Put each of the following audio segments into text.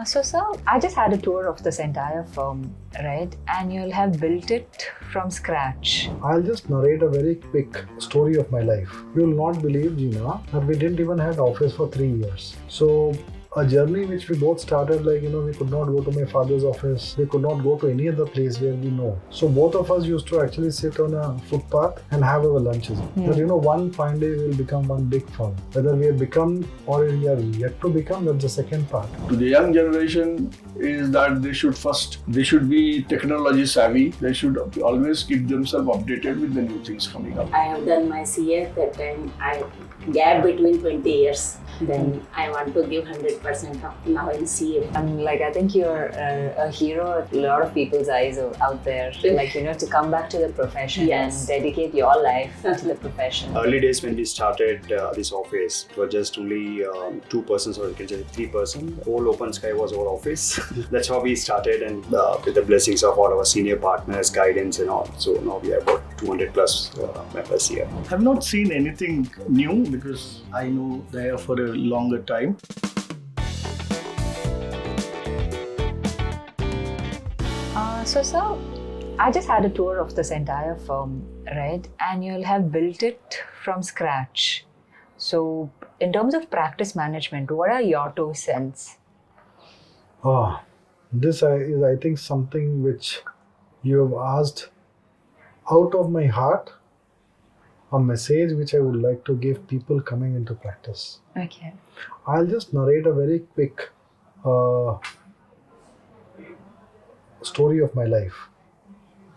Sir, I just had a tour of this entire firm, right? And you'll have built it from scratch. I'll just narrate a very quick story of my life. You'll not believe, Geena, that we didn't even have office for 3 years. So a journey which we both started we could not go to my father's office. We could not go to any other place where we know. So both of us used to actually sit on a footpath and have our lunches. But one fine day we'll become one big firm. Whether we have become or we are yet to become, that's the second part. To the young generation is that they should be technology savvy. They should always keep themselves updated with the new things coming up. I have done my CA at that time. I gap between 20 years. Then I want to give 100% of now in CA. I think you're a hero at a lot of people's eyes out there. To come back to the profession and dedicate your life to the profession. Early days when we started this office, it was just only 2 persons, or you can say 3 persons. Whole open sky was our office. That's how we started, and with the blessings of all our senior partners, guidance and all. So now we have about 200 plus members here. I've not seen anything new because I know they are for a longer time. Sir, I just had a tour of this entire firm, right? And you'll have built it from scratch. So, in terms of practice management, what are your 2 cents? This is, I think, something which you have asked out of my heart, a message which I would like to give people coming into practice. Okay. I'll just narrate a very quick story of my life,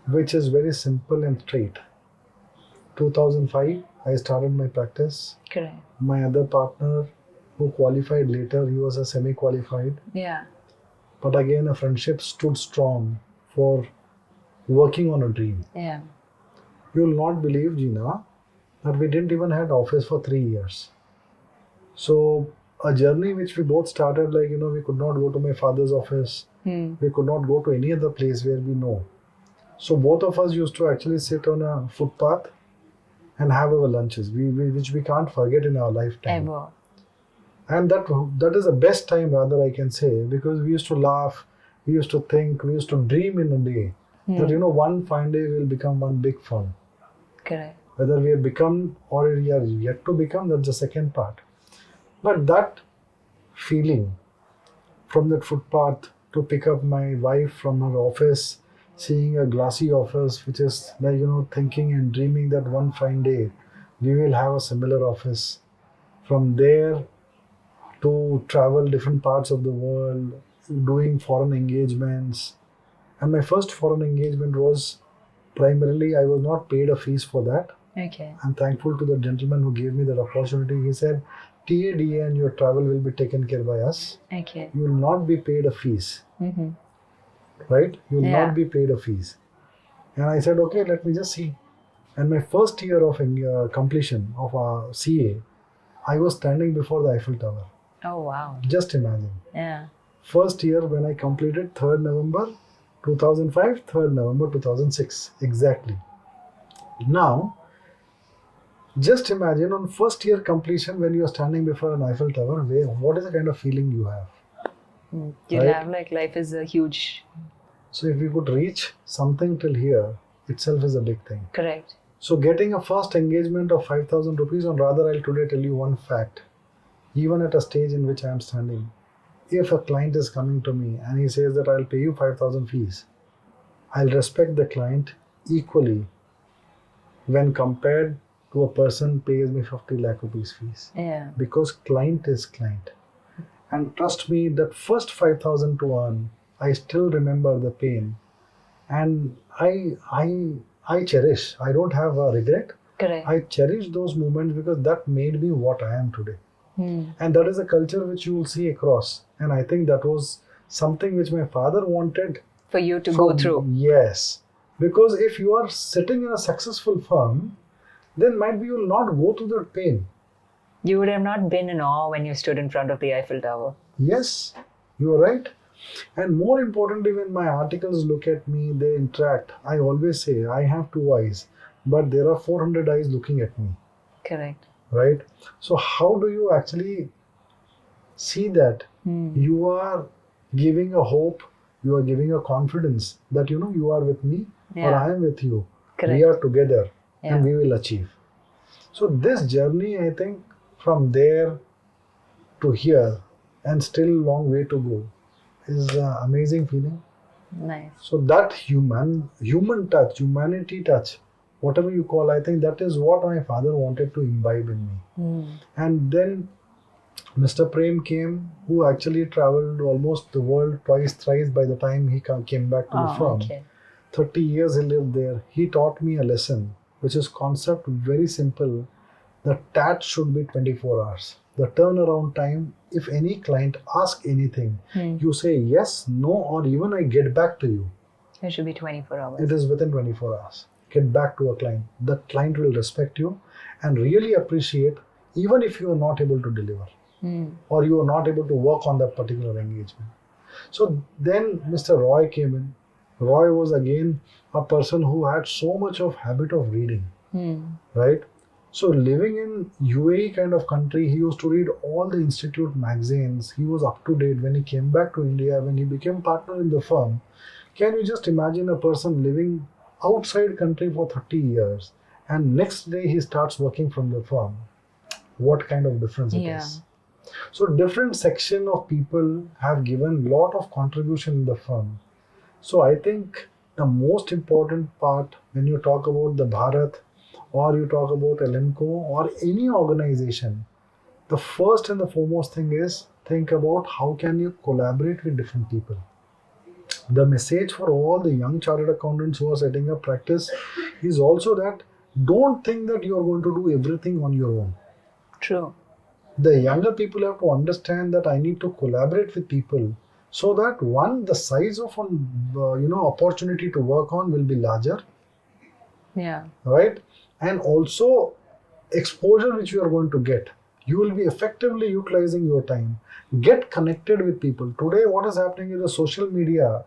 which is very simple and straight. 2005, I started my practice. Correct. My other partner, who qualified later, he was a semi-qualified. Yeah. But again, a friendship stood strong for working on a dream. Yeah. You'll not believe, Geena, that we didn't even have office for 3 years. So a journey which we both started, we could not go to my father's office. We could not go to any other place where we know. So both of us used to actually sit on a footpath and have our lunches, which we can't forget in our lifetime. Ever. And that is the best time, rather, I can say, because we used to laugh, we used to think, we used to dream in a day that one fine day we'll become one big firm. Correct. Whether we have become or we are yet to become, that's the second part. But that feeling from that footpath to pick up my wife from her office, seeing a glassy office, which is thinking and dreaming that one fine day we will have a similar office. From there to travel different parts of the world, doing foreign engagements. And my first foreign engagement was primarily, I was not paid a fees for that. Okay. I'm thankful to the gentleman who gave me that opportunity. He said, TADA and your travel will be taken care by us. Okay. You will not be paid a fees. Mm-hmm. Right? You will not be paid a fees. And I said, okay, let me just see. And my first year of completion of a CA, I was standing before the Eiffel Tower. Oh, wow. Just imagine. Yeah. First year when I completed 3rd November 2005, 3rd November 2006. Exactly. Now, just imagine on first year completion when you are standing before an Eiffel Tower, what is the kind of feeling you have? You'll have life is a huge... So if we could reach something till here, itself is a big thing. Correct. So getting a first engagement of 5,000 rupees, or rather I'll today tell you one fact. Even at a stage in which I am standing, if a client is coming to me and he says that I'll pay you 5,000 fees, I'll respect the client equally when compared to a person pays me 50 lakh rupees fees. Yeah. Because client is client. And trust me, that first 5,000 to earn, I still remember the pain. And I cherish. I don't have a regret. Correct. I cherish those moments because that made me what I am today. And that is a culture which you will see across. And I think that was something which my father wanted. For you to go through. Yes. Because if you are sitting in a successful firm, then might be you will not go through that pain. You would have not been in awe when you stood in front of the Eiffel Tower. Yes, you are right. And more importantly, when my articles look at me, they interact. I always say, I have 2 eyes, but there are 400 eyes looking at me. Correct. Right? So how do you actually see that you are giving a hope, you are giving a confidence that you are with me or I am with you. Correct. We are together Yeah. and we will achieve. So this journey, I think, from there to here and still long way to go is an amazing feeling. Nice. So that human touch, humanity touch, whatever you call, I think that is what my father wanted to imbibe in me. And then Mr. Prem came, who actually traveled almost the world twice, thrice by the time he came back to the firm. Okay. 30 years he lived there. He taught me a lesson, which is concept very simple. The TAT should be 24 hours. The turnaround time, if any client asks anything, you say yes, no, or even I get back to you. It should be 24 hours. It is within 24 hours. Get back to a client. The client will respect you and really appreciate, even if you are not able to deliver or you are not able to work on that particular engagement. So then Mr. Roy came in. Roy was again a person who had so much of habit of reading, right? So living in UAE kind of country, he used to read all the institute magazines. He was up to date. When he came back to India, when he became partner in the firm, can you just imagine a person living outside country for 30 years and next day he starts working from the firm? What kind of difference it is? So different section of people have given lot of contribution in the firm. So I think the most important part when you talk about the Bharat or you talk about Elenco or any organization, the first and the foremost thing is think about how can you collaborate with different people. The message for all the young chartered accountants who are setting up practice is also that don't think that you are going to do everything on your own. True. The younger people have to understand that I need to collaborate with people so that one, the size of an opportunity to work on will be larger, Yeah. right? And also exposure which you are going to get. You will be effectively utilizing your time. Get connected with people. Today, what is happening is the social media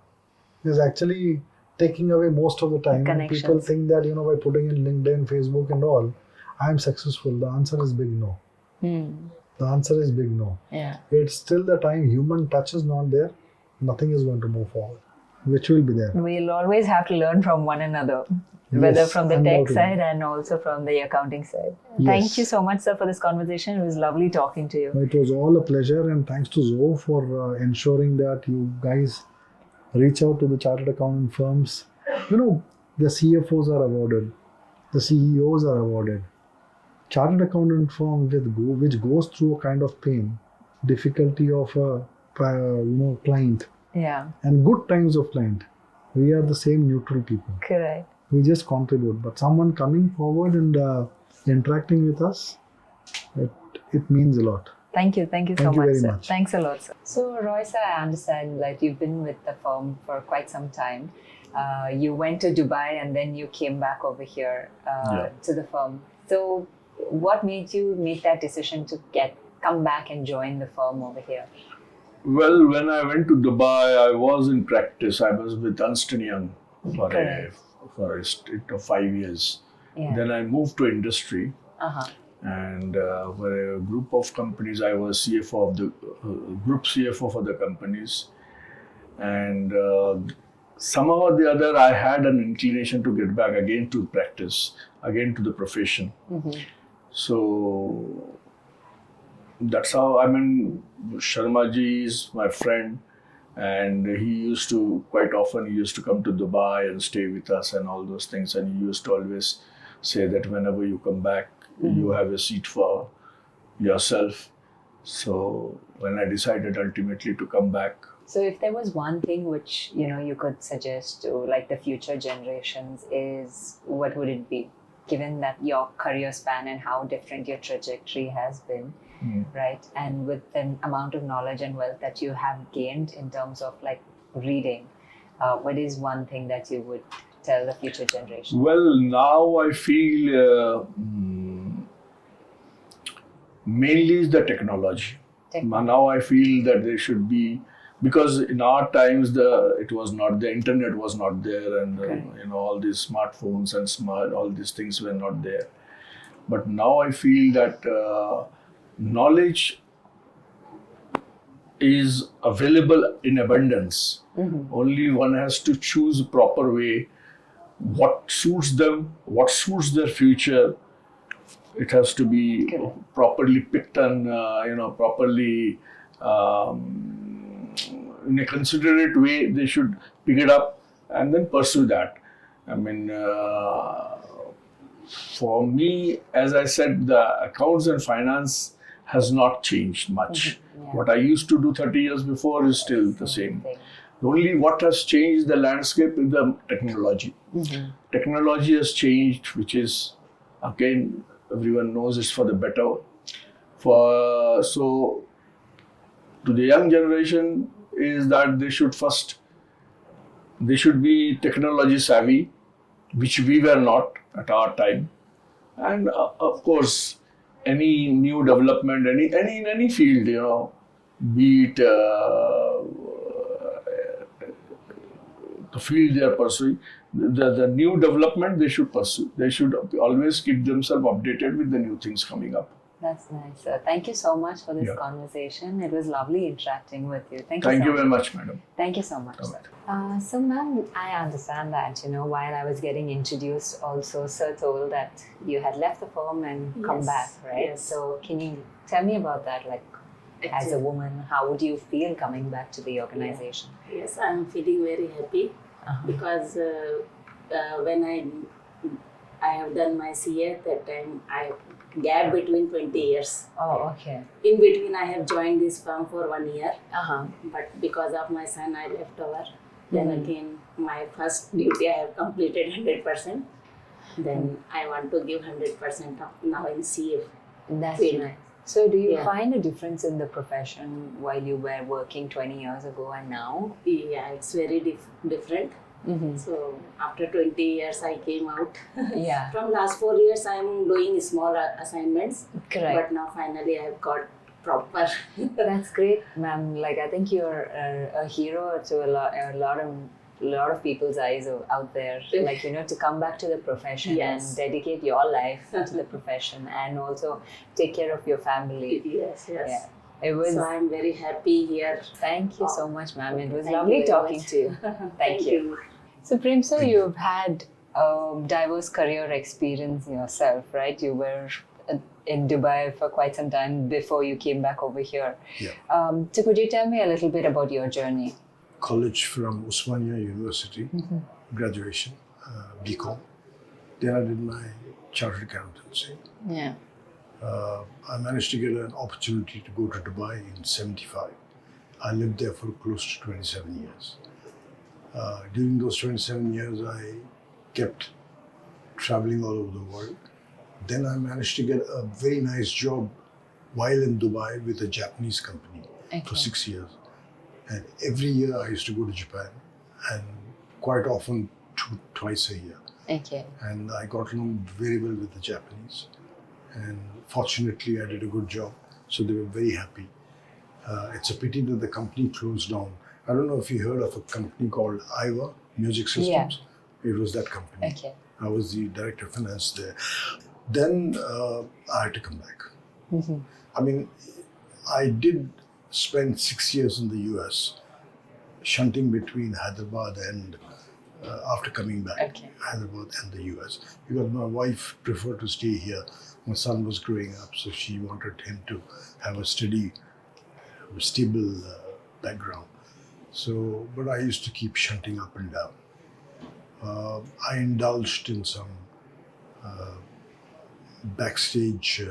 is actually taking away most of the time. And people Connections. think that, by putting in LinkedIn, Facebook and all, I am successful. The answer is big no. The answer is big no. Yeah. It's still the time human touch is not there, nothing is going to move forward, which will be there. We'll always have to learn from one another, whether Yes, from the tech undoubtedly. side and also from the accounting side. Thank Yes. you so much, sir, for this conversation. It was lovely talking to you. It was all a pleasure, and thanks to Zoho for ensuring that you guys reach out to the chartered accountant firms. The CFOs are awarded, the CEOs are awarded. Chartered accountant firm which goes through a kind of pain, difficulty of a client, Yeah, and good times of client. We are the same neutral people. correct. We just contribute. But someone coming forward and interacting with us, it means a lot. Thank you so Thank you much, very sir. much. Thanks a lot, sir. So, Roy, sir, I understand that you've been with the firm for quite some time. You went to Dubai and then you came back over here to the firm. So, what made you make that decision to come back and join the firm over here? Well, when I went to Dubai, I was in practice. I was with Ernst & Young for a stint of 5 years. Yeah. Then I moved to industry. Uh-huh. And for a group of companies, I was CFO of the group CFO for the companies. And somehow or the other, I had an inclination to get back again to practice, again to the profession. So that's how, Sharma ji is my friend, and he used to, quite often, he used to come to Dubai and stay with us and all those things. And he used to always say that whenever you come back, you have a seat for yourself. So when I decided ultimately to come back. So if there was one thing which, you could suggest to like the future generations is, what would it be? Given that your career span and how different your trajectory has been, right? And with the amount of knowledge and wealth that you have gained in terms of like reading, what is one thing that you would tell the future generation? Well, now I feel mainly is the technology. Now I feel that there should be, because in our times the internet was not there, and all these smartphones and all these things were not there. But now I feel that knowledge is available in abundance. Only one has to choose a proper way, what suits them, what suits their future. It has to be properly picked and properly in a considerate way. They should pick it up and then pursue that. I mean, for me, as I said, the accounts and finance has not changed much. What I used to do 30 years before is still the same. Only what has changed the landscape is the technology. Technology has changed, which is, again, everyone knows it's for the better. So to the young generation is that they should be technology savvy, which we were not at our time. And of course, any new development, in any field, be it the field they are pursuing, the new development they should pursue. They should always keep themselves updated with the new things coming up. That's nice, sir. Thank you so much for this conversation. It was lovely interacting with you. Thank you very much, madam. Thank you so much, sir. So, ma'am, I understand that, while I was getting introduced, also, sir told that you had left the firm and come back, right? Yes. So, can you tell me about that? Like, as a woman, how would you feel coming back to the organization? Yes, I'm feeling very happy because when I have done my CA at that time, I gap between 20 years. Oh, okay. In between, I have joined this firm for 1 year. But because of my son, I left over. Then again, my first duty I have completed 100%. Then I want to give 100% now in CA. That's field. nice. So do you find a difference in the profession while you were working 20 years ago and now? Yeah, it's very different. So after 20 years, I came out. Yeah. From last 4 years, I'm doing small assignments. Correct. But now finally, I've got proper. That's great, ma'am. Like, I think you're a hero to a lot of people's eyes out there. Like, to come back to the profession and dedicate your life to the profession and also take care of your family. Yes. Yeah. It was. So I'm very happy here. Thank you so much, ma'am. It was Thank lovely you very talking much. to you. Thank you. So, Prem sir, you've had a diverse career experience yourself, right? You were in Dubai for quite some time before you came back over here. Yeah. So could you tell me a little bit about your journey? College from Osmania University, graduation, BCom. Then I did my chartered accountancy. Yeah. I managed to get an opportunity to go to Dubai in '75. I lived there for close to 27 years. During those 27 years, I kept traveling all over the world. Then I managed to get a very nice job while in Dubai with a Japanese company for 6 years. And every year I used to go to Japan, and quite often twice a year. Okay. And I got along very well with the Japanese. And fortunately, I did a good job, so they were very happy. It's a pity that the company closed down. I don't know if you heard of a company called IVA, Music Systems. Yeah. It was that company. Okay. I was the director of finance there. Then I had to come back. I mean, I did spend 6 years in the US, shunting between Hyderabad and after coming back, Hyderabad and the US, because my wife preferred to stay here. My son was growing up, so she wanted him to have a steady, stable background. So, but I used to keep shunting up and down. I indulged in some backstage,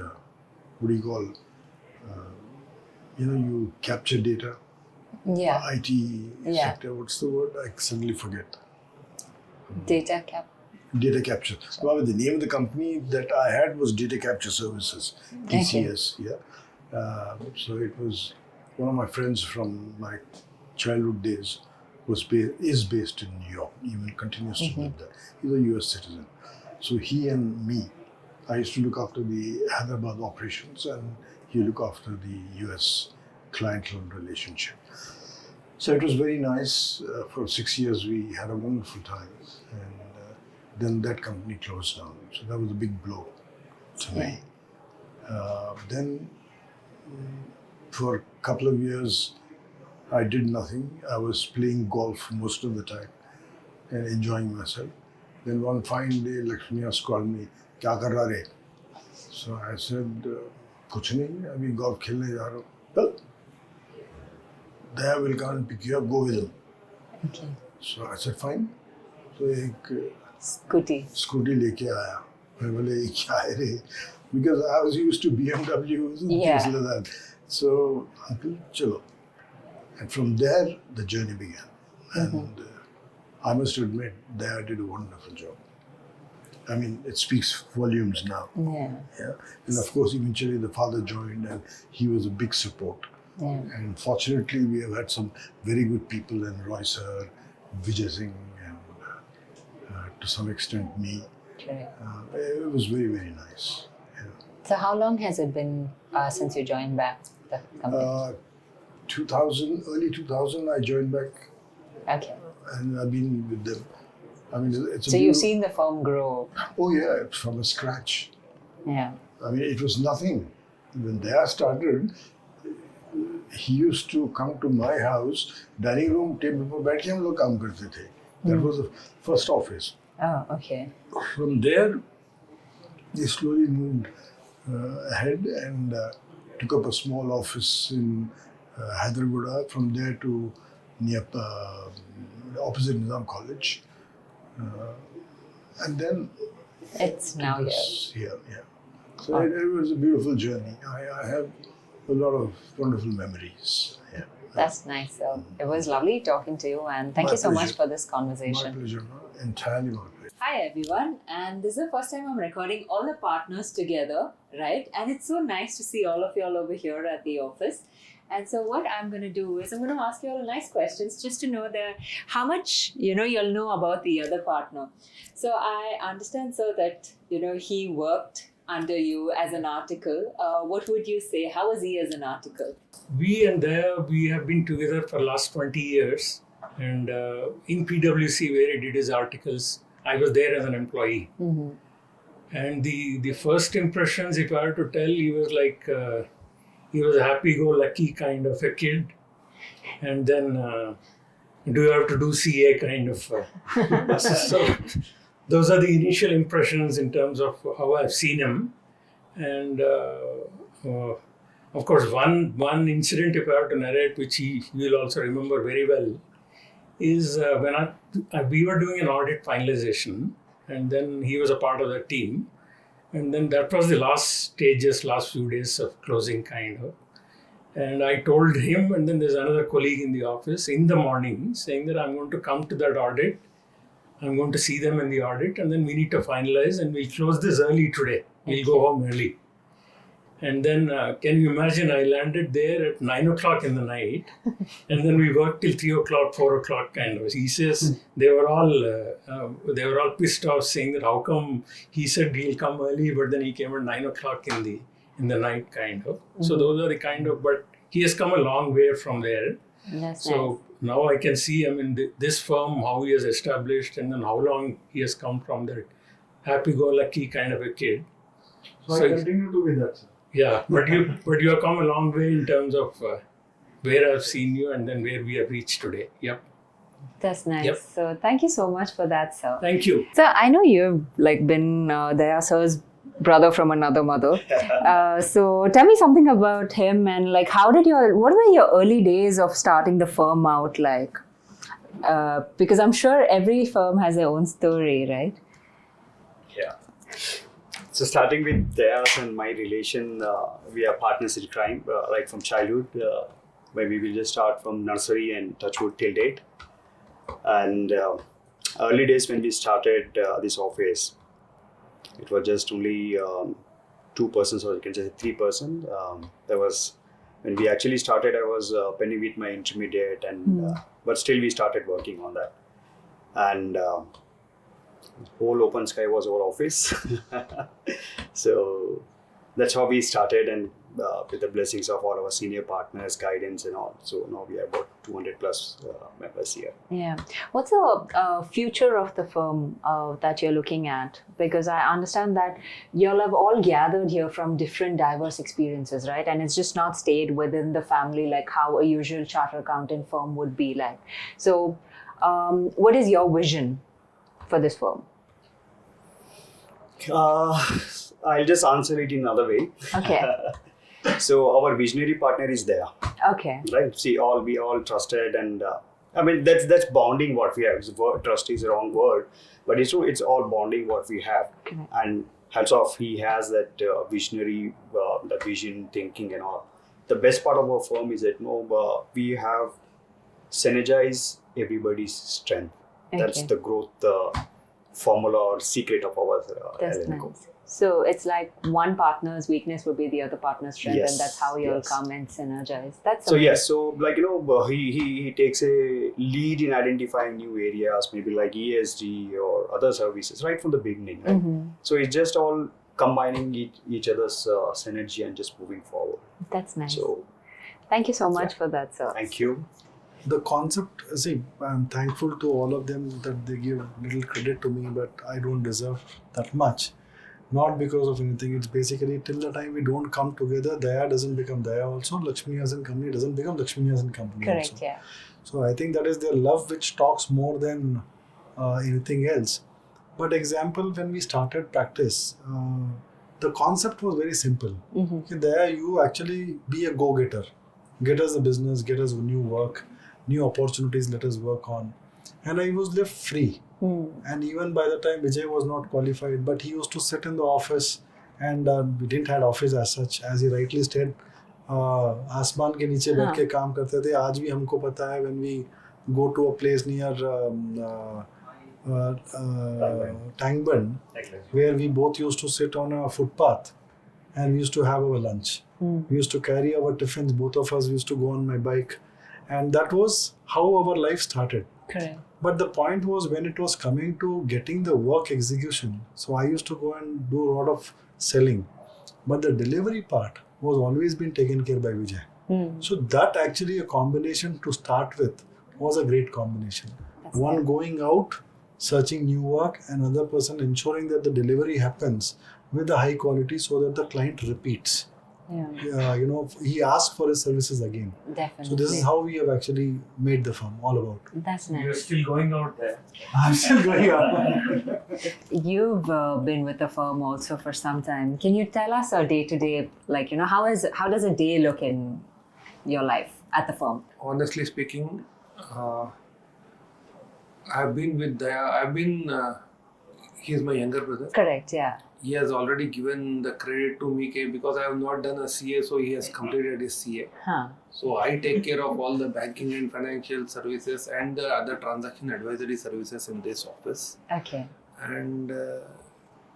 what do you call, you capture data. Yeah. IT sector, what's the word? I suddenly forget. Data capture. Well, the name of the company that I had was Data Capture Services, TCS. So it was one of my friends from my childhood days is based in New York, even continues to live there. He's a US citizen. So he and me, I used to look after the Hyderabad operations and he looked after the US clientele relationship. So it was very nice. For 6 years we had a wonderful time, and then that company closed down. So that was a big blow to me. Then for a couple of years I did nothing. I was playing golf most of the time and enjoying myself. Then one fine day, Laxminiwas called me, "Kya kar raha re?" So I said, "Kuch nahi, abhi golf khelne ja raha hu." Well, Daya will come and pick you up, go with him. Okay. So I said, fine. So एक Scooty. लेके आया. मैं बोले ये क्या है रे? Because I was used to BMWs and Yeah. things like that. So uncle, chalo. And from there the journey began. And I must admit, Daya did a wonderful job. I mean, it speaks volumes now. Yeah. And of course, eventually the father joined, and he was a big support. Yeah. And fortunately, we have had some very good people in Roy sir, Vijay Singh, and to some extent me. Correct. It was very, very nice. Yeah. So how long has it been since you joined back the company? 2000, early 2000, I joined back, Okay. and I've been with them. I mean, it's a So you've seen the firm grow. Oh yeah, from a scratch. Yeah. I mean, it was nothing. When Daya started, he used to come to my house, dining room table पर बैठ के हम लोग काम करते थे. That was the first office. Oh, okay. From there, they slowly moved ahead and took up a small office in Hyderabad. From there to near opposite Nizam College, and then It's now here. here. Yeah. So it was a beautiful journey. I have a lot of wonderful memories. Yeah. That's nice. So it was lovely talking to you, and thank My you so much pleasure. for this My conversation. pleasure, entirely my pleasure. Hi everyone, and this is the first time I'm recording all the partners together, right? And it's so nice to see all of you all over here at the office. And so what I'm going to do is I'm going to ask you all nice questions just to know how much you'll know about the other partner. So I understand, sir, that he worked under you as an article. What would you say? How was he as an article? We have been together for last 20 years, and in PwC where he did his articles, I was there as an employee. Mm-hmm. And the first impressions, if I were to tell, he was like he was a happy-go-lucky kind of a kid, and then do you have to do CA kind of. So those are the initial impressions in terms of how I've seen him, and of course one incident, if I were to narrate, which he will also remember very well, is when we were doing an audit finalization, and then he was a part of the team. And then that was the last few days of closing kind of. And I told him, and then there's another colleague in the office in the morning saying that I'm going to come to that audit. I'm going to see them in the audit, and then we need to finalize, and we'll close this early today. We'll go home early. And then can you imagine, I landed there at 9 o'clock in the night, and then we worked till 3 o'clock, 4 o'clock kind of. He says they were all pissed off, saying that how come he said he'll come early, but then he came at 9 o'clock in the night kind of. Mm-hmm. So those are the kind of, but he has come a long way from there. That's so nice. Now I can see, I mean, this firm, how he has established, and then how long he has come from that happy-go-lucky kind of a kid. So I continue to be that, sir. Yeah, but you have come a long way in terms of where I've seen you and then where we have reached today. Yep. That's nice. Yep. So thank you so much for that, sir. Thank you. So I know you've been Daya sir's brother from another mother. So tell me something about him, and what were your early days of starting the firm out like? Because I'm sure every firm has their own story, right? Yeah. So starting with theirs and my relation, we are partners in crime right from childhood. Maybe we'll just start from nursery and touch wood till date. And early days when we started this office, it was just only 2 persons, or you can say 3 persons. There was, when we actually started, I was pending with my intermediate, and but still we started working on that. And whole open sky was our office. So that's how we started, and with the blessings of all our senior partners, guidance and all. So now we have about 200 plus members here. Yeah. What's the future of the firm that you're looking at? Because I understand that you'll have all gathered here from different diverse experiences, right? And it's just not stayed within the family like how a usual chartered accountant firm would be like. So what is your vision for this firm? I'll just answer it in another way. Okay. So our visionary partner is there, Okay. right? See, we all trusted, and I mean that's bonding what we have. Trust is the wrong word, but it's true. It's all bonding what we have, Correct. and hats off, he has that visionary, the vision, thinking, and all. The best part of our firm is that we have synergize everybody's strength. That's Okay. the growth formula or secret of our That's L&Co. nice. So it's like one partner's weakness would be the other partner's strength, Yes, and that's how you'll yes. come and synergize. That's So amazing. yes, so like he takes a lead in identifying new areas, maybe like ESG or other services right from the beginning. Right? Mhm. So it's just all combining each other's synergy and just moving forward. That's nice. So Thank you so much for that, sir. thank you. The concept, see, I'm thankful to all of them that they give little credit to me, but I don't deserve that much. Not because of anything. It's basically till the time we don't come together, Daya doesn't become Daya also. Laxminiwas Company doesn't become Laxminiwas Company Correct, also. yeah. So I think that is their love which talks more than anything else. But example, when we started practice, the concept was very simple. Mm-hmm. Okay, there you actually be a go-getter. Get us the business, get us new work, new opportunities, let us work on. And I was left free. And even by the time Vijay was not qualified, but he used to sit in the office, and we didn't have office as such, as he rightly said. आसमान के नीचे बैठ के काम करते थे. आज भी हमको पता है when we go to a place near Tangband, where we both used to sit on a footpath and we used to have our lunch. We used to carry our tiffins, both of us used to go on my bike, and that was how our life started. Correct. But the point was when it was coming to getting the work execution, so I used to go and do a lot of selling, but the delivery part was always been taken care by Vijay. So that actually a combination to start with was a great combination. That's One good. going out, searching new work, another person ensuring that the delivery happens with a high quality so that the client repeats. Yeah, He asks for his services again. definitely. So this is how we have actually made the firm all about. That's You're nice. still going out there. I'm still going on. You've been with the firm also for some time. Can you tell us a day-to-day, like, how does a day look in your life at the firm? Honestly speaking, I've been with Daya. He's my younger brother. Correct, yeah. He has already given the credit to me because I have not done a CA, so he has completed his CA. Huh. So I take care of all the banking and financial services and the other transaction advisory services in this office. Okay. And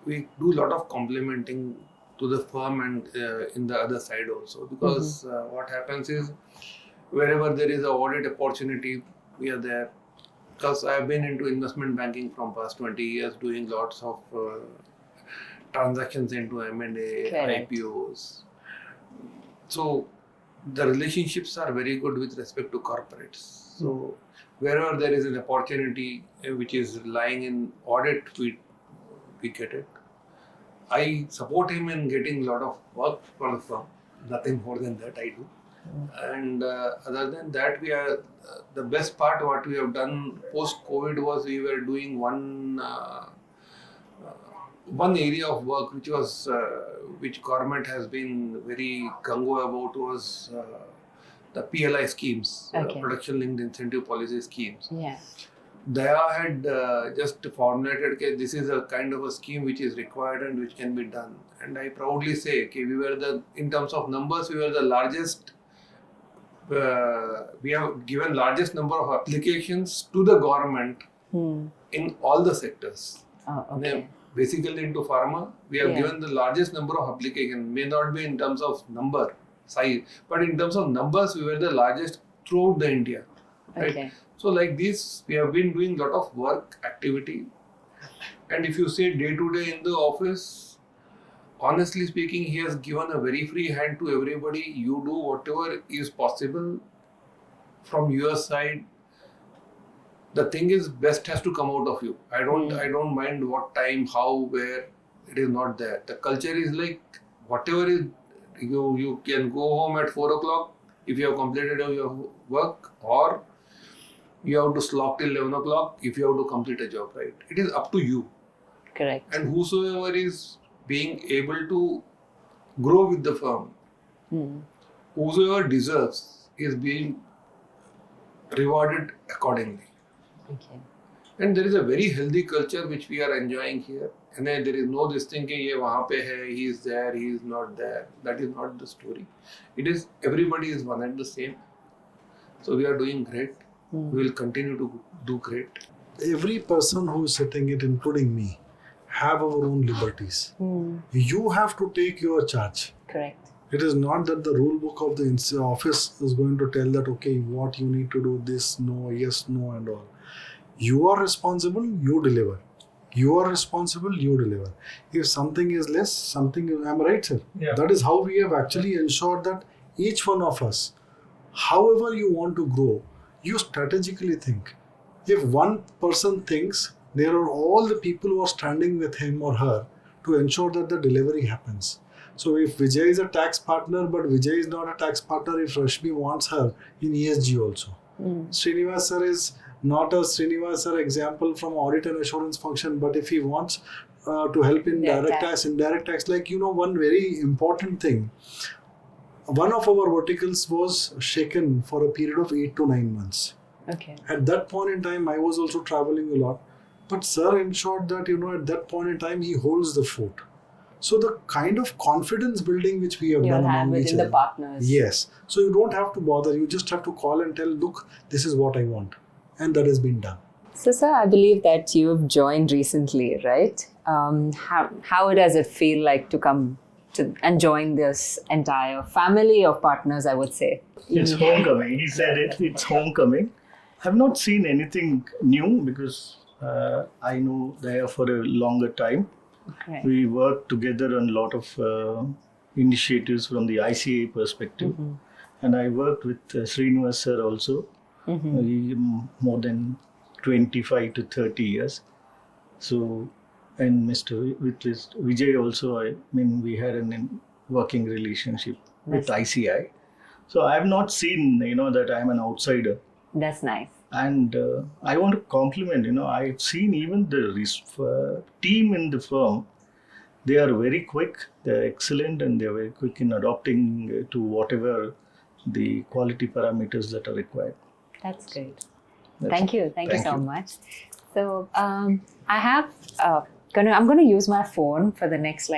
we do a lot of complementing to the firm and in the other side also, because what happens is wherever there is a audit opportunity, we are there. Because I have been into investment banking from past 20 years, doing lots of transactions into M&A, Correct. IPOs. So the relationships are very good with respect to corporates. So wherever there is an opportunity which is lying in audit, we get it. I support him in getting a lot of work for the firm. Nothing more than that I do. And other than that, we are the best part what we have done post-COVID was we were doing one area of work which government has been very gung-ho about was the PLI schemes, Okay. production linked incentive policy schemes. Yeah. Daya had just formulated that this is a kind of a scheme which is required and which can be done. And I proudly say, in terms of numbers, we were the largest. We have given largest number of applications to the government in all the sectors. Oh, okay. Basically into pharma, we have Yeah. given the largest number of applications. May not be in terms of number, size, but in terms of numbers, we were the largest throughout the India. Right? Okay. So like this, we have been doing lot of work activity. And if you say day to day in the office, honestly speaking, he has given a very free hand to everybody. You do whatever is possible from your side. The thing is, best has to come out of you. I don't mind what time, how, where. It is not there. The culture is like whatever is. You can go home at 4 o'clock if you have completed your work, or you have to slog till 11 o'clock if you have to complete a job, right? It is up to you. Correct. And whosoever is being able to grow with the firm, whosoever deserves is being rewarded accordingly. Okay. And there is a very healthy culture which we are enjoying here. And then there is no this thing कि ये वहाँ पे है, he is there, he is not there. That is not the story. It is everybody is one and the same. So we are doing great. We will continue to do great. Every person who is sitting it, including me, have our own liberties. You have to take your charge. Correct. It is not that the rule book of the office is going to tell that, okay, what you need to do, this, no, yes, no, and all. You are responsible, you deliver. You are responsible, you deliver. If something is less, something is, am I right, sir? Yeah. That is how we have actually ensured that each one of us, however you want to grow, you strategically think. If one person thinks, there are all the people who are standing with him or her to ensure that the delivery happens. So if Vijay is a tax partner, but Vijay is not a tax partner, if Rashmi wants her in ESG also. Srinivas sir is not a Srinivas sir example from audit and assurance function, but if he wants to help in direct tax, indirect tax, like, one very important thing. One of our verticals was shaken for a period of 8 to 9 months. Okay. At that point in time, I was also traveling a lot. But sir ensured that, at that point in time, he holds the fort. So the kind of confidence building which we have You'll done have among each within the other. partners. Yes. So you don't have to bother. You just have to call and tell, look, this is what I want. And that has been done. So, sir, I believe that you've joined recently, right? How does it feel like to come to and join this entire family of partners, I would say? It's homecoming. He said it. It's homecoming. I've not seen anything new because I know they are for a longer time. Okay. We work together on a lot of initiatives from the ICA perspective. And I worked with Srinivas sir also. More than 25 to 30 years. So, and with Vijay also, we had a working relationship with ICI. So I have not seen, that I'm an outsider. That's nice. And I want to compliment, I've seen even the team in the firm, they are very quick, they're excellent, and they're very quick in adopting to whatever the quality parameters that are required. That's great. That's Thank you. it. Thank you so much. So I'm going to use my phone for the next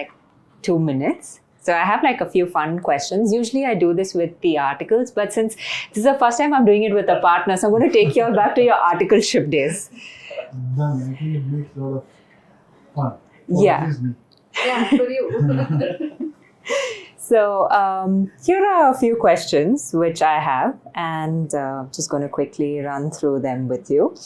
2 minutes. So I have a few fun questions. Usually I do this with the articles, but since this is the first time I'm doing it with a partner, so I'm going to take you all back to your articleship days. Done. I think it makes a lot of fun. Yeah. Yeah, for you. So here are a few questions which I have, and just going to quickly run through them with you.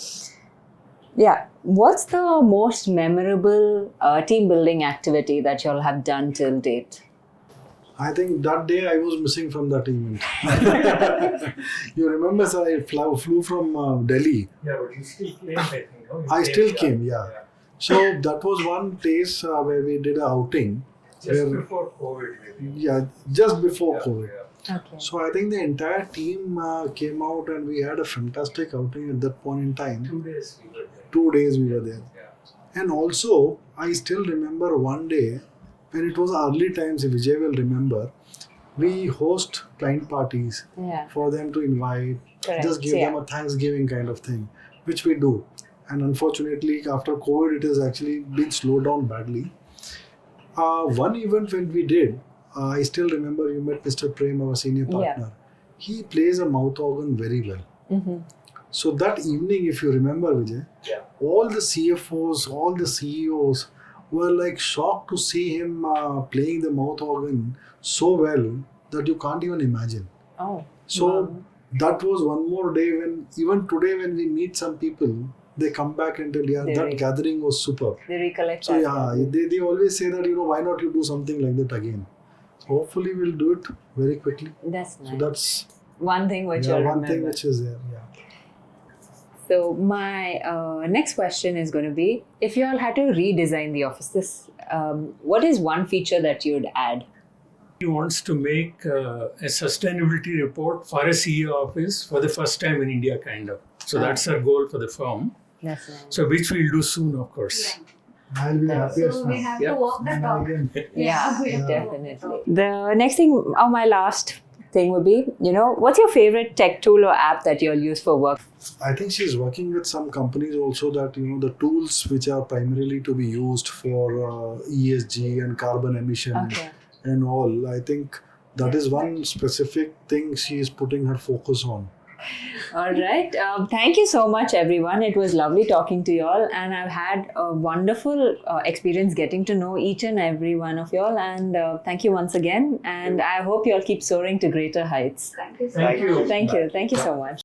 Yeah, what's the most memorable team building activity that you all have done till date? I think that day I was missing from that event. You remember, sir, I flew from Delhi. Yeah, but you still came, I think. No? I still came, yeah. So that was one place where we did an outing. Just before COVID, maybe. Yeah, just before COVID. Yeah. Okay. So I think the entire team came out and we had a fantastic outing at that point in time. 2 days we were there. 2 days we were there. Yeah. And also, I still remember one day when it was early times, if Vijay will remember, we host client parties Yeah. for them to invite, Correct. just give them a Thanksgiving kind of thing, which we do. And unfortunately, after COVID, it has actually been slowed down badly. One event when we did, I still remember you met Mr. Prem, our senior partner. He plays a mouth organ very well. So that evening, if you remember, Vijay, all the CFOs, all the CEOs were shocked to see him playing the mouth organ so well that you can't even imagine. Oh. So that was one more day when, even today when we meet some people, they come back and tell, yeah, They that gathering was superb. They recollect So that. yeah, they always say that, why not you do something like that again? So hopefully we'll do it very quickly. That's nice. So that's one thing which you'll one remember. thing which is there. Yeah. So my next question is going to be, if you all had to redesign the office, what is one feature that you'd add? He wants to make a sustainability report for a CEO office for the first time in India, kind of. So that's our goal for the firm. That's nice. So which we'll do soon, of course. I'll be the happiest So we now. have to walk the talk. Yeah, definitely. The next thing, or my last thing would be, what's your favorite tech tool or app that you'll use for work? I think she's working with some companies also that, the tools which are primarily to be used for ESG and carbon emission and all. I think that is one specific thing she is putting her focus on. All right. Thank you so much, everyone. It was lovely talking to you all, and I've had a wonderful experience getting to know each and every one of you all. And thank you once again. And I hope you all keep soaring to greater heights. Thank you so Thank much. you. Thank you. Thank you so much.